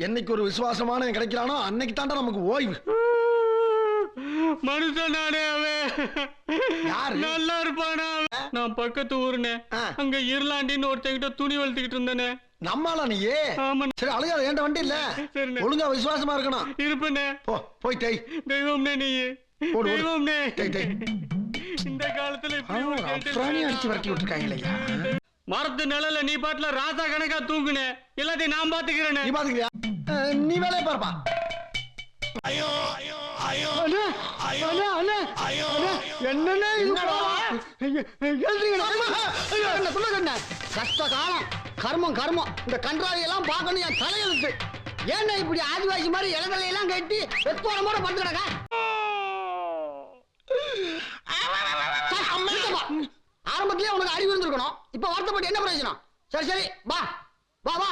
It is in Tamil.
என்னைக்கு ஒரு விசுவாசமான கிடைக்கிறானோ அன்னைக்கு தாண்டா நமக்கு ஓய்வு. மனுஷன் நானே அவன். யாரு? நல்லா இருப்பானா? நான் பக்கத்து ஊருனே. அங்க இருளாண்டின்னு ஒருத்தங்கிட்ட துணி வளர்த்துக்கிட்டு இருந்தேனே. நம்மளா நீயே? சரி அழுகாத, ஏன்ட வண்டி இல்ல. ஒழுங்கா விசுவாசமா இருக்கணும். இருப்பனே. போய் தேய். தெய்வம்னே நீ. தெய்வம்னே. இந்த காலத்துல பிராணி அடிச்சு வரட்டி விட்டுருக்காங்களேயா. மரத்து நிழல நீ பாட்டுல ராசா கணக்கா தூங்குனே. எல்லாத்தையும் நான் பாத்துக்கிறேன். நீ பாத்துக்கிறியா? நீ வேலையை பாருப்பா. கஷ்ட காலம், கர்மம் கர்மம். இந்த கன்றாவி எல்லாம் பார்க்கணும் என் தலையெழுத்து. ஏன்னா இப்படி ஆதிவாசி மாதிரி இளங்கலையெல்லாம் கட்டி வெத்தோரமோட படுத்து கிடக்க. ஆரம்பத்திலே உனக்கு அறிவு இருந்திருக்கணும். இப்ப வருத்தப்பட்டு என்ன பிரயோஜனம்? சரி சரி வா வா வா.